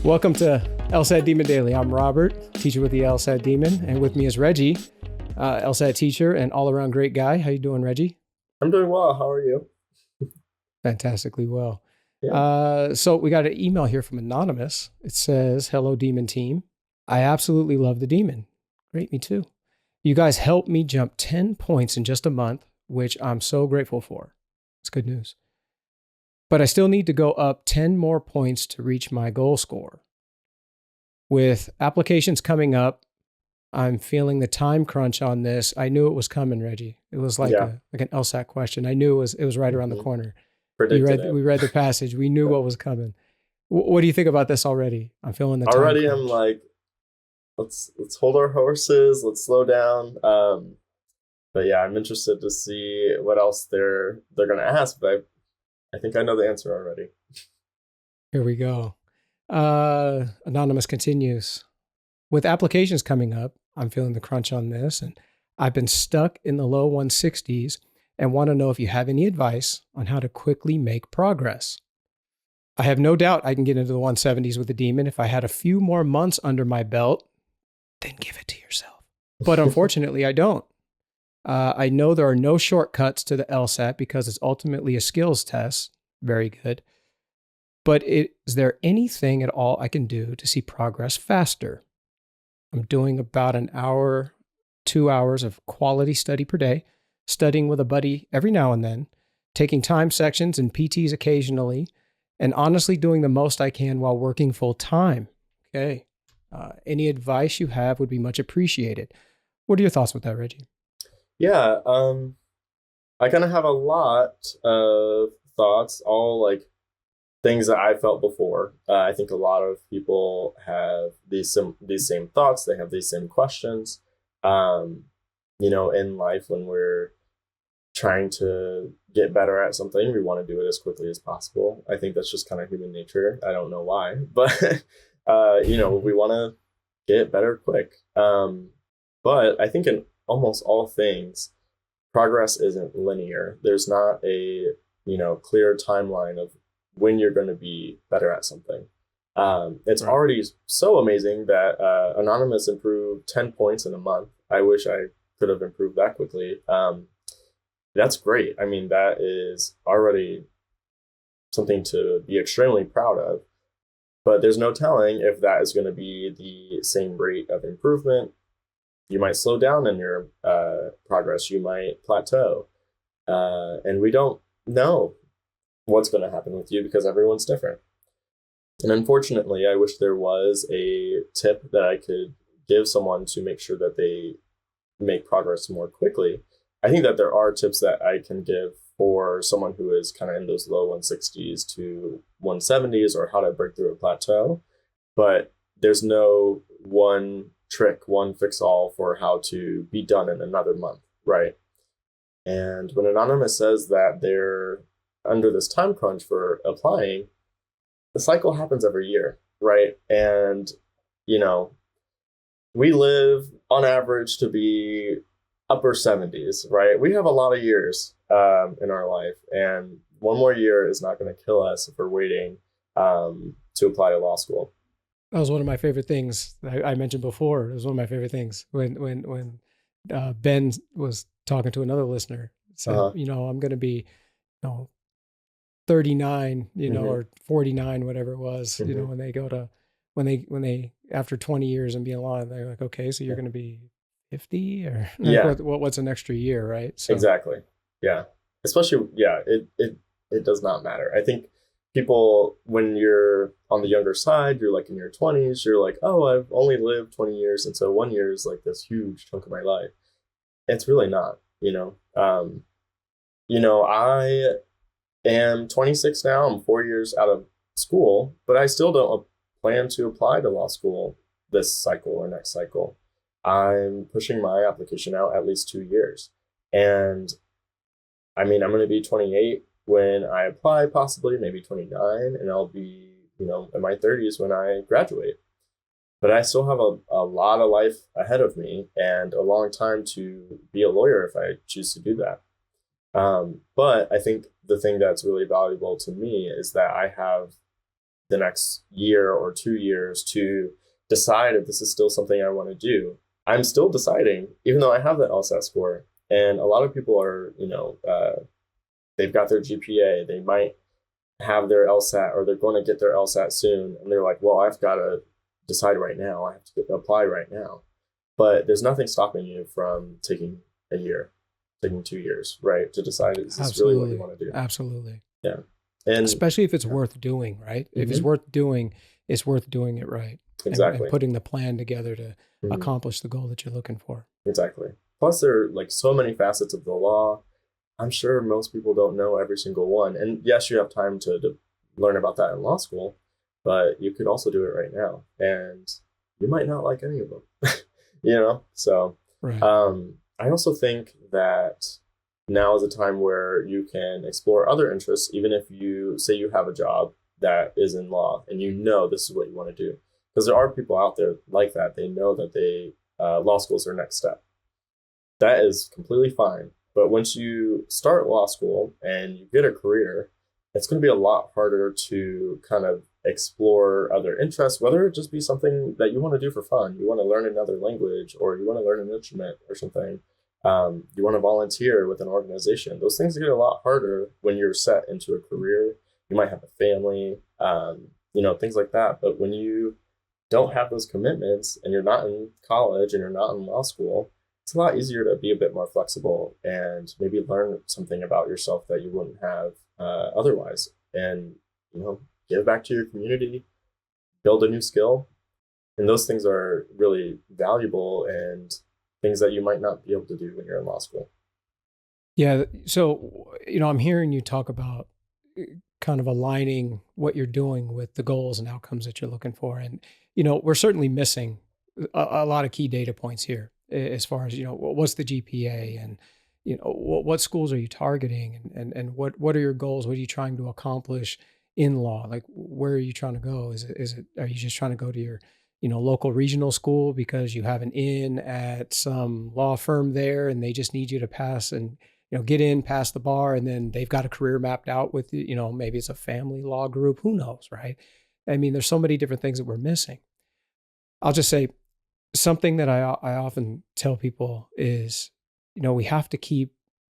Welcome to LSAT Demon Daily. I'm Robert, teacher with the LSAT Demon, and with me is Reggie, LSAT teacher and all-around great guy. How you doing, Reggie? I'm doing well. How are you? Fantastically well. Yeah. So we got an email here from Anonymous. It says, "Hello, Demon team. I absolutely love the Demon. Great, me too. You guys helped me jump 10 points in just a month, which I'm so grateful for. It's good news. But I still need to go up 10 more points to reach my goal score. With applications coming up, I'm feeling the time crunch on this. I knew it was coming, Reggie. It was like Yeah. an LSAT question. I knew it was right around the corner. Predicted it. We read the passage. We knew what was coming. What do you think about this already? I'm feeling the time Already crunch. I'm like, let's hold our horses. Let's slow down. But yeah, I'm interested to see what else they're going to ask. But I think I know the answer already. Here we go. Anonymous continues. With applications coming up, I'm feeling the crunch on this, and I've been stuck in the low 160s and want to know if you have any advice on how to quickly make progress. I have no doubt I can get into the 170s with the Demon if I had a few more months under my belt. Then give it to yourself. But unfortunately, I don't. I know there are no shortcuts to the LSAT because it's ultimately a skills test. Very good. But is there anything at all I can do to see progress faster? I'm doing about an hour, 2 hours of quality study per day, studying with a buddy every now and then, taking time sections and PTs occasionally, and honestly doing the most I can while working full time. Okay. Any advice you have would be much appreciated. What are your thoughts with that, Reggie? Yeah. I kind of have a lot of thoughts, all like things that I felt before. I think a lot of people have these same thoughts. They have these same questions. In life, when we're trying to get better at something, we want to do it as quickly as possible. I think that's just kind of human nature. I don't know why, but we want to get better quick. But I think in almost all things, progress isn't linear. There's not a clear timeline of when you're going to be better at something. It's Right. already so amazing that Anonymous improved 10 points in a month. I wish I could have improved that quickly. That's great. I mean, that is already something to be extremely proud of. But there's no telling if that is going to be the same rate of improvement. You might slow down in your progress. You might plateau. And we don't know what's going to happen with you because everyone's different. And unfortunately, I wish there was a tip that I could give someone to make sure that they make progress more quickly. I think that there are tips that I can give for someone who is kind of in those low 160s to 170s or how to break through a plateau. But there's no one trick, one fix all for how to be done in another month, right? And when Anonymous says that they're under this time crunch for applying, the cycle happens every year, right? And, we live on average to be upper 70s, right? We have a lot of years in our life, and one more year is not going to kill us if we're waiting to apply to law school. That was one of my favorite things I mentioned before. It was one of my favorite things when Ben was talking to another listener. Said, I'm going to be, 39, or 49, whatever it was, when they go to, when they after 20 years and being law, they're like, okay, so you're going to be 50 or what's an extra year, right? So. Exactly. Yeah. Especially, it does not matter. I think people, when you're on the younger side, you're like in your 20s, you're like, oh, I've only lived 20 years. And so 1 year is like this huge chunk of my life. It's really not, I am 26 now. I'm 4 years out of school, but I still don't plan to apply to law school this cycle or next cycle. I'm pushing my application out at least 2 years. And I mean, I'm going to be 28 when I apply, possibly, maybe 29, and I'll be, in my 30s when I graduate. But I still have a lot of life ahead of me and a long time to be a lawyer if I choose to do that. But I think the thing that's really valuable to me is that I have the next year or 2 years to decide if this is still something I want to do. I'm still deciding, even though I have the LSAT score. And a lot of people are, they've got their GPA, they might have their LSAT or they're going to get their LSAT soon. And they're like, well, I've got to decide right now. I have to apply right now. But there's nothing stopping you from taking a year, taking 2 years, right? To decide, is this really what you want to do? Absolutely. Yeah. And especially if it's worth doing, right? If it's worth doing, it's worth doing it right. Exactly. And putting the plan together to accomplish the goal that you're looking for. Exactly. Plus, there are like so many facets of the law. I'm sure most people don't know every single one. And yes, you have time to learn about that in law school, but you could also do it right now. And you might not like any of them, So right. I also think that now is a time where you can explore other interests, even if you say you have a job that is in law and this is what you want to do. Because there are people out there like that. They know that law school is their next step. That is completely fine. But once you start law school and you get a career, it's going to be a lot harder to kind of explore other interests, whether it just be something that you want to do for fun. You want to learn another language, or you want to learn an instrument or something. You want to volunteer with an organization. Those things get a lot harder when you're set into a career. You might have a family, things like that. But when you don't have those commitments and you're not in college and you're not in law school, it's a lot easier to be a bit more flexible and maybe learn something about yourself that you wouldn't have otherwise. And, give back to your community, build a new skill. And those things are really valuable and things that you might not be able to do when you're in law school. Yeah. So, I'm hearing you talk about kind of aligning what you're doing with the goals and outcomes that you're looking for. And, we're certainly missing a lot of key data points here as far as, what's the GPA and, what schools are you targeting and what are your goals? What are you trying to accomplish in law? Like, where are you trying to go? Are you just trying to go to your, local regional school because you have an in at some law firm there and they just need you to pass and, get in, pass the bar, and then they've got a career mapped out with, maybe it's a family law group, who knows, right? I mean, there's so many different things that we're missing. I'll just say something that I often tell people is, we have to keep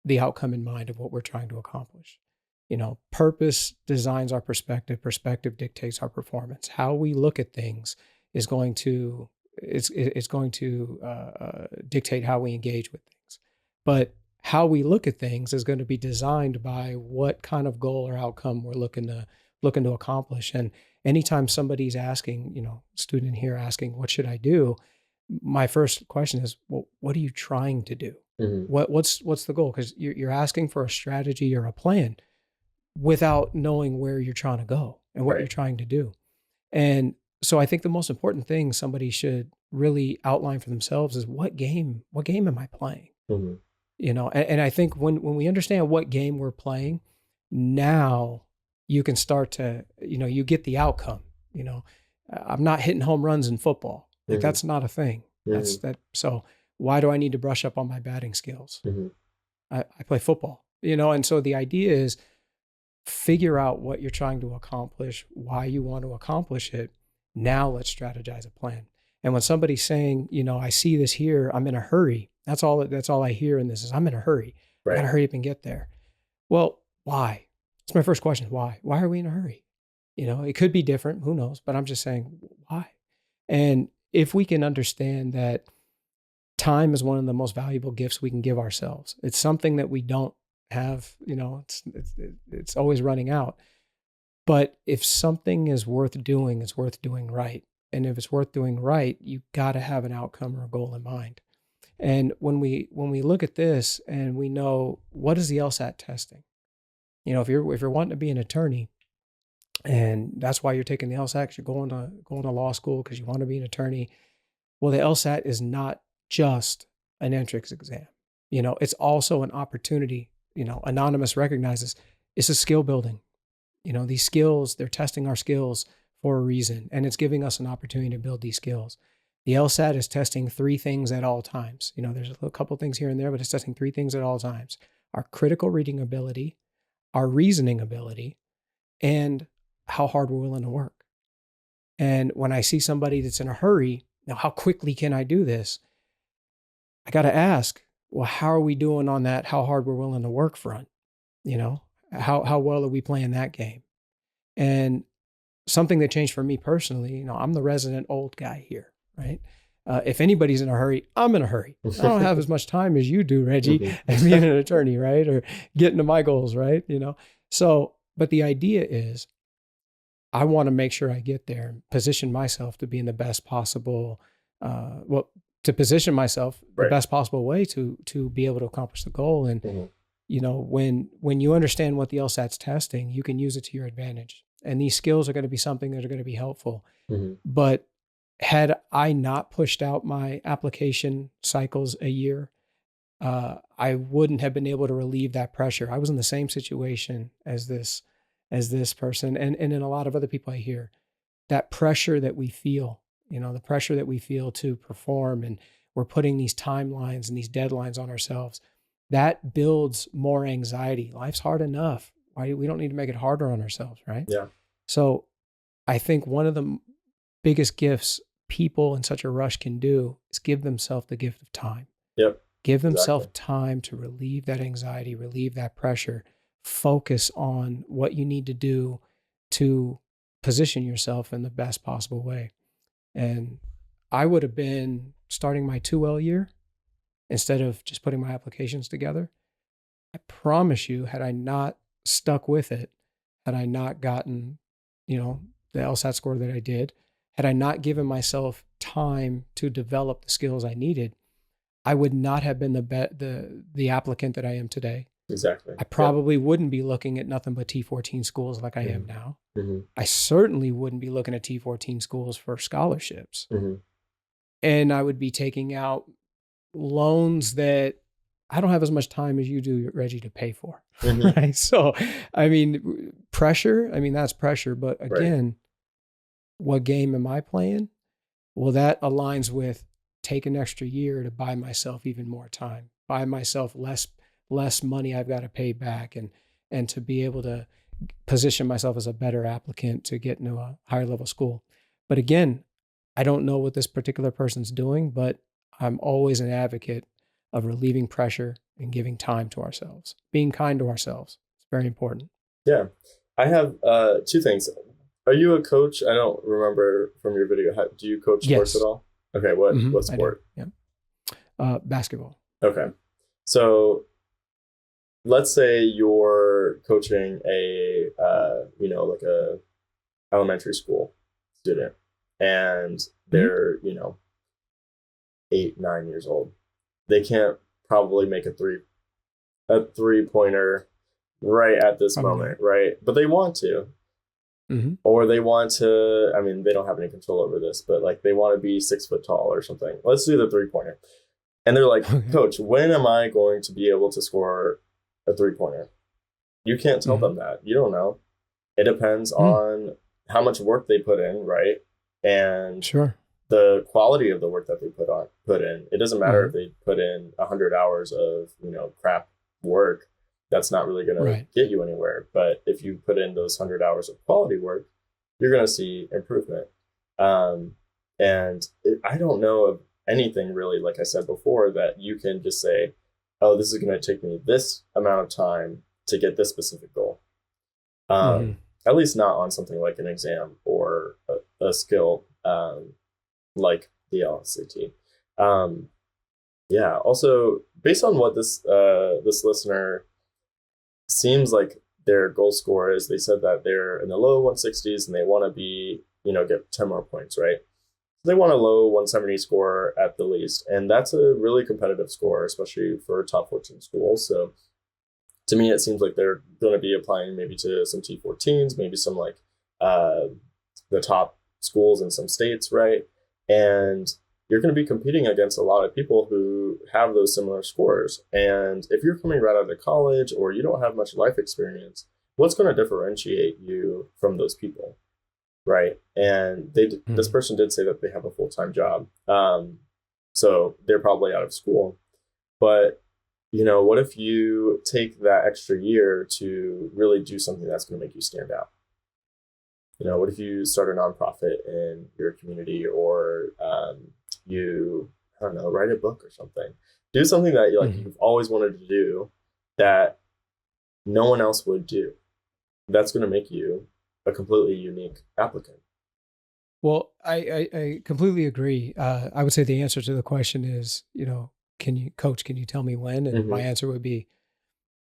the outcome in mind of what we're trying to accomplish. Purpose designs our perspective. Perspective dictates our performance. How we look at things is going to dictate how we engage with things. But how we look at things is going to be designed by what kind of goal or outcome we're looking to accomplish. And anytime somebody's asking, student here asking, what should I do? My first question is, well, what are you trying to do? Mm-hmm. What's the goal? Because you're asking for a strategy or a plan without knowing where you're trying to go and what you're trying to do. And so I think the most important thing somebody should really outline for themselves is what game am I playing? Mm-hmm. And I think when we understand what game we're playing, now you can start to, you get the outcome. I'm not hitting home runs in football. Like, that's not a thing. So why do I need to brush up on my batting skills? I play football, and so the idea is figure out what you're trying to accomplish, why you want to accomplish it. Now let's strategize a plan. And when somebody's saying, I see this here, I'm in a hurry. That's all I hear in this is I'm in a hurry. Right. I gotta hurry up and get there. Well, why? That's my first question. Why? Why are we in a hurry? It could be different. Who knows? But I'm just saying, why? And if we can understand that time is one of the most valuable gifts we can give ourselves. It's something that we don't have, it's always running out. But if something is worth doing, it's worth doing right. And if it's worth doing right, you got to have an outcome or a goal in mind. And when we look at this and we know what is the LSAT testing, if you're wanting to be an attorney, and that's why you're taking the LSAT, you're going to law school because you want to be an attorney. Well, the LSAT is not just an entrance exam. It's also an opportunity. Anonymous recognizes it's a skill building. These skills, they're testing our skills for a reason, and it's giving us an opportunity to build these skills. The LSAT is testing 3 things at all times. There's a couple things here and there, but it's testing 3 things at all times: our critical reading ability, our reasoning ability, and how hard we're willing to work. And when I see somebody that's in a hurry, now how quickly can I do this? I got to ask, well, how are we doing on that? How hard we're willing to work front? You know, how well are we playing that game? And something that changed for me personally, I'm the resident old guy here, right? If anybody's in a hurry, I'm in a hurry. I don't have as much time as you do, Reggie, as being an attorney, right? Or getting to my goals, right? So, but the idea is I want to make sure I get there and position myself to be in the best possible, to position myself the Right. best possible way to be able to accomplish the goal. And, when you understand what the LSAT's testing, you can use it to your advantage. And these skills are going to be something that are going to be helpful. But had I not pushed out my application cycles a year, I wouldn't have been able to relieve that pressure. I was in the same situation as this person, and in a lot of other people I hear. That pressure that we feel, the pressure that we feel to perform, and we're putting these timelines and these deadlines on ourselves. That builds more anxiety. Life's hard enough. Why we don't need to make it harder on ourselves, right? Yeah. So I think one of the biggest gifts people in such a rush can do is give themselves the gift of time. Yep. Give themselves time to relieve that anxiety, relieve that pressure, focus on what you need to do to position yourself in the best possible way. And I would have been starting my 2L year instead of just putting my applications together. I promise you, had I not stuck with it, had I not gotten, the LSAT score that I did, had I not given myself time to develop the skills I needed, I would not have been the applicant that I am today. Exactly. I probably wouldn't be looking at nothing but T14 schools like I am now. I certainly wouldn't be looking at T14 schools for scholarships. And I would be taking out loans that I don't have as much time as you do, Reggie, to pay for. Right. So, pressure, that's pressure. But again, what game am I playing? Well, that aligns with take an extra year to buy myself even more time, buy myself less money I've got to pay back, and to be able to position myself as a better applicant to get into a higher level school. But again, I don't know what this particular person's doing, but I'm always an advocate of relieving pressure and giving time to ourselves, being kind to ourselves. It's very important. Yeah. I have two things. Are you a coach? I don't remember from your video. Do you coach sports at all? Okay. What sport? Yeah. Basketball. Okay. So let's say you're coaching a like a elementary school student, and they're 8, 9 years old. They can't probably make a three-pointer right at this moment, right? But they want to. Or they want to, they don't have any control over this, but like they want to be 6 foot tall or something. Let's do the 3-pointer. And they're like, Coach, when am I going to be able to score a 3-pointer? You can't tell them that. You don't know. It depends on how much work they put in, right? And the quality of the work that they put in. It doesn't matter if they put in 100 hours of, crap work. That's not really going to get you anywhere. But if you put in those 100 hours of quality work, you're going to see improvement. I don't know of anything really, like I said before, that you can just say, oh, this is going to take me this amount of time to get this specific goal. At least not on something like an exam or a skill like the LSAT. Also, based on what this listener seems like their goal score is, they said that they're in the low 160s and they want to be, get 10 more points, right? They want a low 170 score at the least. And that's a really competitive score, especially for top 14 schools. So to me, it seems like they're going to be applying maybe to some T14s, maybe some like the top schools in some states, right? And you're going to be competing against a lot of people who have those similar scores. And if you're coming right out of college or you don't have much life experience, what's going to differentiate you from those people, right? And this person did say that they have a full-time job. So they're probably out of school. But, what if you take that extra year to really do something that's going to make you stand out? What if you start a nonprofit in your community, or you, I don't know, write a book or something. Do something that you've always wanted to do that no one else would do. That's going to make you a completely unique applicant. Well, I completely agree. I would say the answer to the question is, can you tell me when? And my answer would be,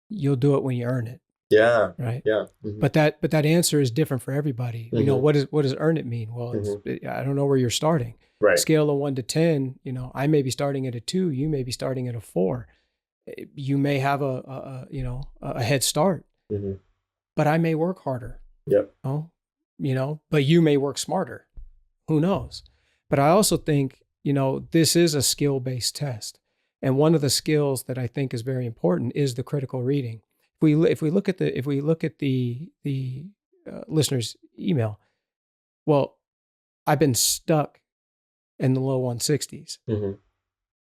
you'll do it when you earn it. Yeah. Right. Yeah. But that answer is different for everybody. What does earn it mean? Well, I don't know where you're starting. Right. Scale of 1 to 10, I may be starting at a 2, you may be starting at a 4. You may have a head start, but I may work harder. Yep. But you may work smarter. Who knows? But I also think, this is a skill-based test. And one of the skills that I think is very important is the critical reading. If we look at the listener's email, well, I've been stuck in the low 160s.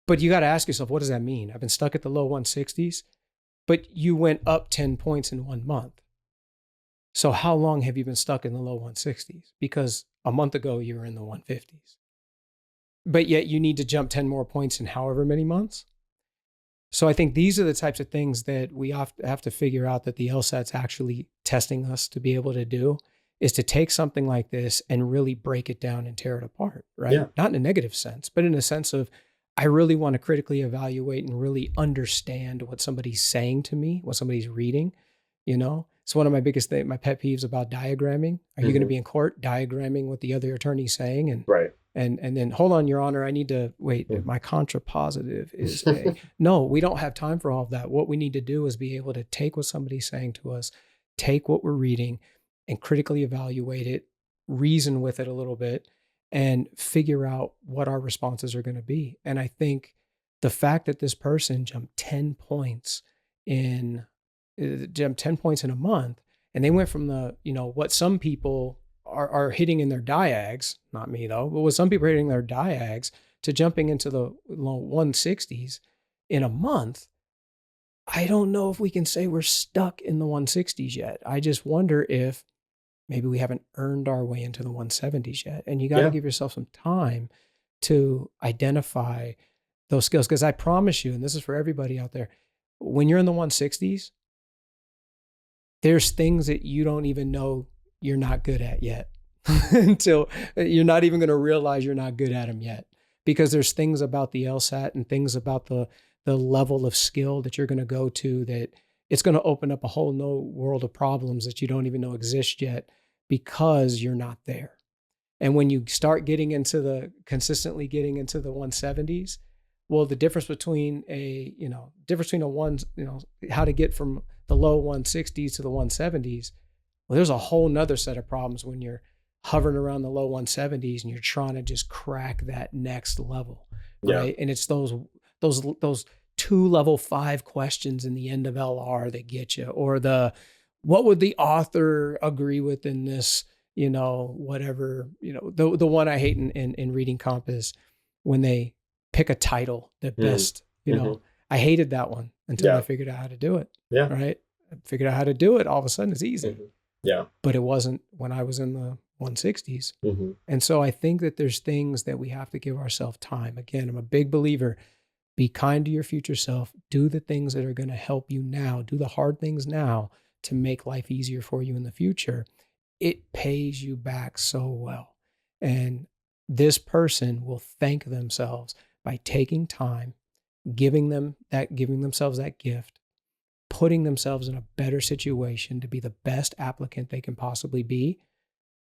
But you got to ask yourself, what does that mean? I've been stuck at the low 160s, but you went up 10 points in 1 month. So how long have you been stuck in the low 160s? Because a month ago you were in the 150s. But yet you need to jump 10 more points in however many months. So I think these are the types of things that we have to figure out that the LSAT's actually testing us to be able to do, is to take something like this and really break it down and tear it apart, right? Yeah. Not in a negative sense, but in a sense of, I really want to critically evaluate and really understand what somebody's saying to me, what somebody's reading. It's one of my biggest my pet peeves about diagramming. Are you going to be in court diagramming what the other attorney's saying? And right. And then, hold on, Your Honor, I need to wait. My contrapositive is a. No, we don't have time for all of that. What we need to do is be able to take what somebody's saying to us, take what we're reading, and critically evaluate it, reason with it a little bit, and figure out what our responses are going to be. And I think the fact that this person jumped 10 points in a month, and they went from the, what some people are hitting in their diags, not me though, but with some people hitting their diags, to jumping into the low 160s in a month. I don't know if we can say we're stuck in the 160s yet. I just wonder if maybe we haven't earned our way into the 170s yet. And you got to give yourself some time to identify those skills. Because I promise you, and this is for everybody out there, when you're in the 160s, there's things that you don't even know you're not good at yet until you're not even going to realize you're not good at them yet, because there's things about the LSAT and things about the level of skill that you're going to go to that it's going to open up a whole new world of problems that you don't even know exist yet, because you're not there. And when you start consistently getting into the 170s, well, the difference between how to get from the low 160s to the 170s, well, there's a whole nother set of problems when you're hovering around the low 170s and you're trying to just crack that next level, right? And it's those 2 level 5 questions in the end of LR that get you, or what would the author agree with in this, whatever, the one I hate in reading comp is when they pick a title, the best, I hated that one until I figured out how to do it. Yeah. Right. I figured out how to do it. All of a sudden it's easy. Yeah. But it wasn't when I was in the 160s. And so I think that there's things that we have to give ourselves time. Again, I'm a big believer. Be kind to your future self. Do the things that are going to help you now. Do the hard things now to make life easier for you in the future. It pays you back so well. And this person will thank themselves by taking time, giving themselves that gift, putting themselves in a better situation to be the best applicant they can possibly be.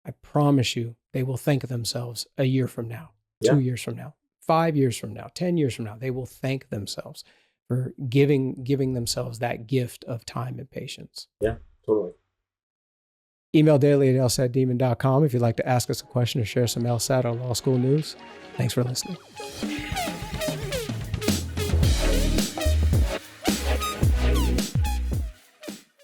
I promise you, they will thank themselves a year from now, 2 years from now, 5 years from now, 10 years from now. They will thank themselves for giving themselves that gift of time and patience. Yeah, totally. Email daily@lsatdemon.com if you'd like to ask us a question or share some LSAT or law school news. Thanks for listening.